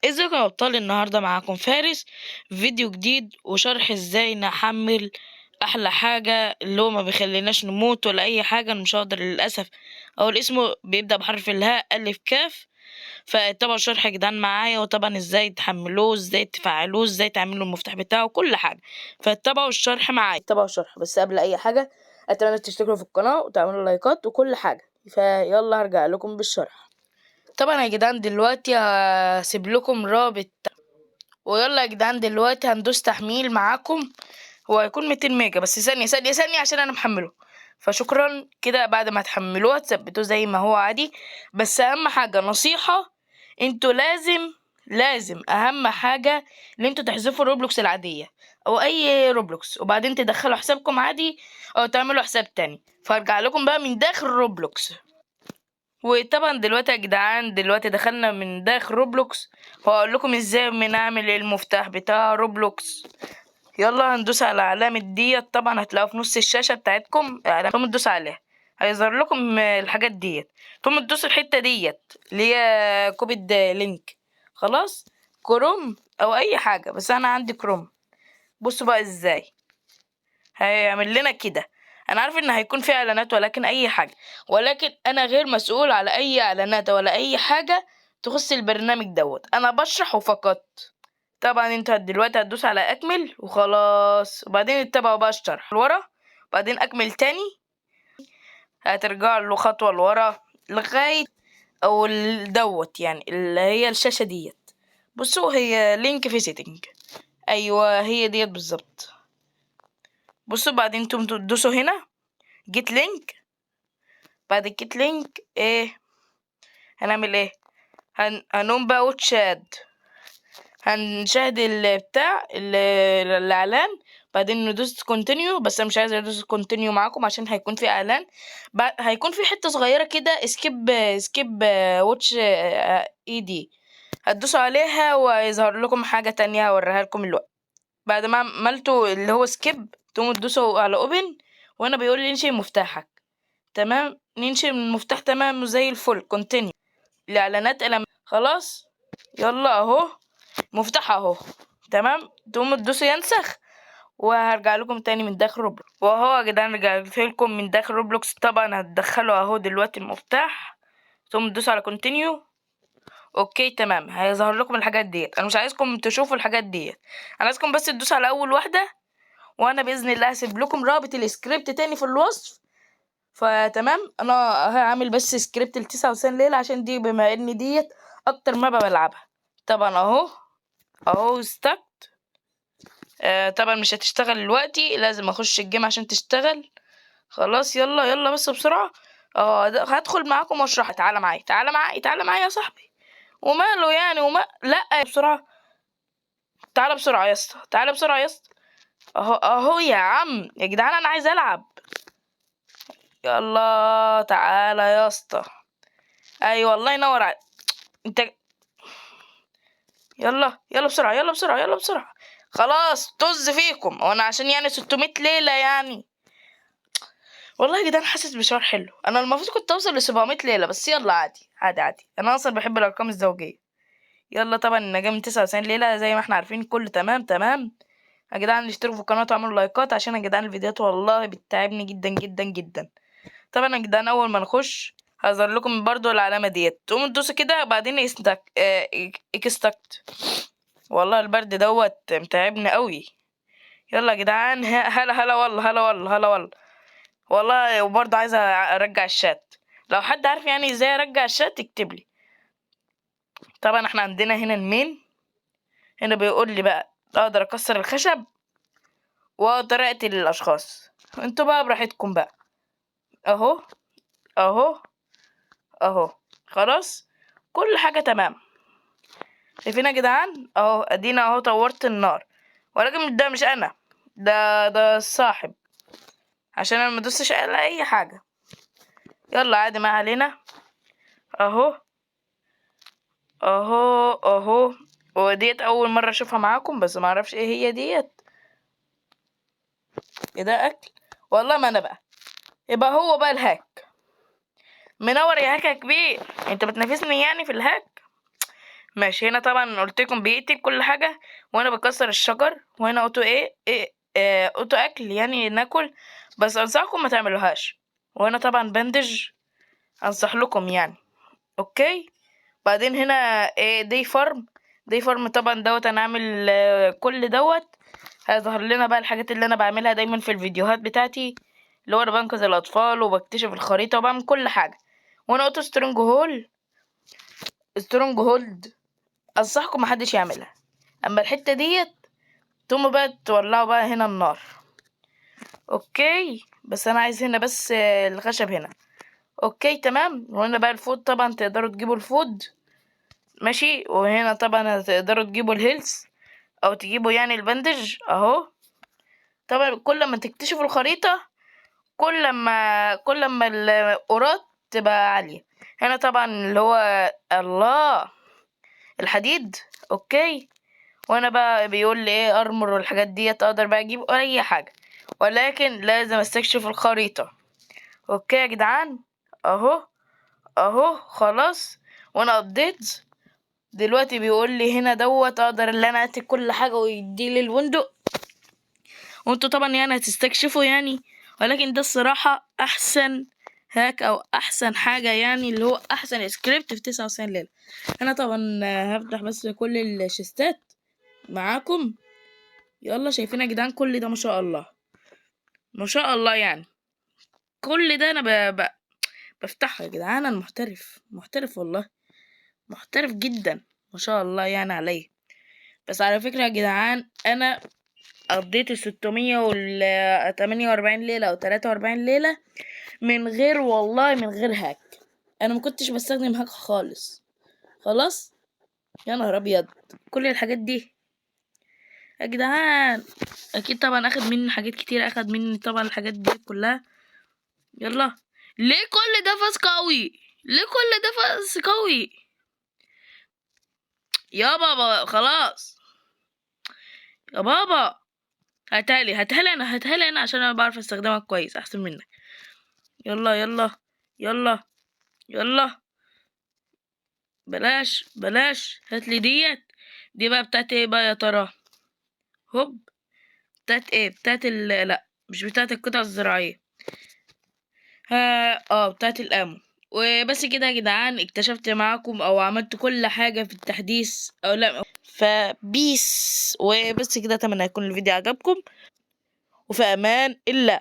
ازيكم يا ابطال؟ النهارده معاكم فارس، فيديو جديد وشرح ازاي نحمل احلى حاجه اللي هو ما بيخليناش نموت ولا اي حاجه. أنا مش هقدر للاسف اول اسمه بيبدا بحرف الهاء الف كاف. فطبعا شرح يا جدعان معايا، وطبعا ازاي تحملوه، ازاي تفعلوه، ازاي تعملوا المفتاح بتاعه، كل حاجه. فاتبعوا الشرح معايا، اتبعوا الشرح. بس قبل اي حاجه اتمنى تشتركوا في القناه وتعملوا لايكات وكل حاجه. فيلا هرجع لكم بالشرح. طبعا يا جدعان دلوقتي هسيب لكم رابط، ويلا يا جدعان دلوقتي هندوس تحميل معاكم. هو هيكون 200 ميجا، بس ثانية عشان انا محمله. فشكرا كده. بعد ما تحملوه تثبتوه زي ما هو عادي. بس اهم حاجة نصيحة، انتوا لازم اهم حاجة ان انتوا تحذفوا الروبلوكس العادية او اي روبلوكس، وبعدين تدخلوا حسابكم عادي او تعملوا حساب تاني. فارجع لكم بقى من داخل روبلوكس. وطبعا دلوقتي يا جدعان دخلنا من داخل روبلوكس، وهقول لكم ازاي بنعمل المفتاح بتاع روبلوكس. يلا هندوس على علامة ديت، طبعا هتلاقوها في نص الشاشة بتاعتكم. ثم تدوس عليها هيظهر لكم الحاجات ديت. ثم تدوس الحتة ديت اللي هي كوبيد لينك. خلاص، كروم او اي حاجة، بس انا عندي كروم. بصوا بقى ازاي هيعمل لنا كده. انا عارف ان هيكون في اعلانات ولكن اي حاجه، ولكن انا غير مسؤول على اي اعلانات ولا اي حاجه تخص البرنامج دوت. انا بشرح فقط. طبعا انت دلوقتي هتدوس على اكمل وخلاص، وبعدين اتبعوا بقى الشرح لورا، بعدين اكمل تاني. هترجع له خطوه لورا لغايه او دوت، يعني اللي هي الشاشه ديت. بصوا هي لينك فيزيتنج، ايوه هي ديت بالظبط. بصوا بعدين انتم تدوسوا هنا جيت لينك. بعد الجيت لينك ايه هنعمل؟ ايه هنقوم بقى هنشاهد البتاع الاعلان، بعدين ندوس كونتينيو. بس انا مش عايز ادوس كونتينيو معاكم عشان هيكون في اعلان. هيكون في حته صغيره كده سكيب واتش اي دي، هتدوسوا عليها ويظهر لكم حاجه تانية هوريها لكم الوقت. بعد ما عملتوا اللي هو سكيب تقوموا تدوسوا على اوبن، وانا بيقول لي انشئ مفتاحك. تمام، ننشئ من المفتاح تمام زي الفل. كونتينيو الاعلانات خلاص. يلا اهو مفتاح اهو تمام. تقوموا تدوسوا ينسخ، وهرجع لكم تاني من داخل روبلوكس. واهو يا جدعان رجعت لكم من داخل روبلوكس. طبعا هتدخلوا اهو دلوقتي المفتاح، ثم تدوسوا على كونتينيو. اوكي تمام، هيظهر لكم الحاجات ديت. انا مش عايزكم تشوفوا الحاجات ديت، انا عايزكم بس تدوسوا على اول واحده، وانا باذن الله هسيب لكم رابط السكريبت تاني في الوصف. فتمام، انا هعمل بس سكريبت ل99 ليلة عشان دي بما ان ديت اكتر ما بلعبها. طبعا اهو استكت. طبعا مش هتشتغل دلوقتي، لازم اخش الجيم عشان تشتغل. خلاص يلا بس بسرعة. هدخل معاكم واشرح. تعالى معايا يا صاحبي. وماله يعني لا بسرعة. تعالى بسرعة يا اسطى، اهو يا عم يا جدعان انا عايز العب. يلا تعالى يا اسطى. ايوه الله ينور عليك انت. يلا بسرعة. خلاص طز فيكم، وانا عشان يعني 600 ليلة يعني. والله يا جدعان حاسس بشعور حلو. انا المفروض كنت اوصل ل700 ليلة، بس يلا عادي. انا اصلا بحب الارقام الزوجية. يلا طبعا انا جاي من 99 ليلة زي ما احنا عارفين. كله تمام يا جدعان. اشتركوا في القناة وعملوا لايكات عشان يا جدعان الفيديوهات والله بتتعبني جدا. طبعا يا جدعان اول ما نخش هظهر لكم برضو العلامة ديت، تقوموا تدوسوا كده بعدين اكستكت. والله البرد دوت متعبني قوي. يلا يا جدعان هلا والله. وبرضه عايزه ارجع الشات. لو حد عارف يعني ازاي ارجع الشات يكتب لي. طبعا احنا عندنا هنا المين. هنا بيقول لي بقى اقدر اكسر الخشب واقدر اقتل الاشخاص. انتوا بقى براحتكم بقى. اهو اهو اهو خلاص كل حاجه تمام. شايفين يا جدعان؟ اهو ادينا اهو طورت النار، ولكن ده مش انا، ده الصاحب، عشان انا مدوسش على اي حاجه. يلا عادي ما علينا. اهو اهو وديت اول مره اشوفها معاكم، بس ما اعرفش ايه هي ديت. ايه ده؟ اكل؟ والله ما انا بقى. يبقى هو بقى الهاك. منور يا هاك يا كبير، انت بتنافسني يعني في الهاك؟ ماشي. هنا طبعا قلت لكم بيقتل كل حاجه، وهنا بكسر الشجر، وهنا اوتو اوتو اكل يعني ناكل، بس انصحكم ما تعملوهاش. وهنا طبعا بندج، انصح لكم يعني. اوكي. بعدين هنا دي فارم. دي فارم طبعا دوت انا عامل كل دوت هيظهر لنا بقى الحاجات اللي انا بعملها دايما في الفيديوهات بتاعتي، اللي هو انا بنقذ الاطفال وبكتشف الخريطه وبعمل كل حاجه. وانا اوتو سترونج هولد انصحكم محدش يعملها. اما الحته ديت تقوموا بقى تولعوا بقى هنا النار. اوكي. بس انا عايز هنا بس الخشب هنا. اوكي تمام. وهنا بقى الفود، طبعا تقدروا تجيبوا الفود. ماشي. وهنا طبعا هتقدروا تجيبوا الهيلز او تجيبوا يعني البندج اهو. طبعا كل ما تكتشفوا الخريطة كل ما القرات تبقى عالية. هنا طبعا اللي هو الله الحديد. اوكي. وانا بقى بيقول لي ايه ارمر والحاجات ديت اقدر بقى اجيب اي حاجة، ولكن لازم استكشف الخريطة. اوكي يا جدعان. اهو خلاص. وانا قضيت دلوقتي بيقول لي هنا دوت اقدر اللي انا اقتل كل حاجة ويديلي الويندو، وانتوا طبعا يعني هتستكشفوا يعني. ولكن ده الصراحة احسن هاك او احسن حاجة يعني، اللي هو احسن سكريبت في 99 ليلة. انا طبعا هفتح بس كل الشيستات معاكم. يلا شايفين يا جدعان كل ده؟ ما شاء الله ما شاء الله يعني. كل ده انا بفتحه يا جدعان. انا محترف والله، محترف جدا ما شاء الله يعني عليا. بس على فكرة يا جدعان انا قضيت 648 ليلة او 43 ليلة من غير والله من غير هاك. انا ما كنتش بستخدم هاك خالص. خلاص. يا نهار ابيض كل الحاجات دي يا جدعان. اكيد طبعا اخد مني حاجات كتير، اخد مني طبعا الحاجات دي كلها. يلا. ليه كل ده فاس قوي؟ ليه كل ده فاس قوي يا بابا؟ خلاص يا بابا. هاتها لي انا عشان انا بعرف استخدمها كويس احسن منك. يلا يلا يلا يلا. بلاش هاتلي دي بقى بتاعت ايه بقى يا ترى؟ هوب. بتاعت ايه؟ لا مش بتاعت القطع الزراعية. بتاعت الامو. وبس كده يا جدعان اكتشفت معاكم او عملت كل حاجة في التحديث او لا. فبيس. وبس كده اتمنى يكون الفيديو عجبكم، وفي امان الله.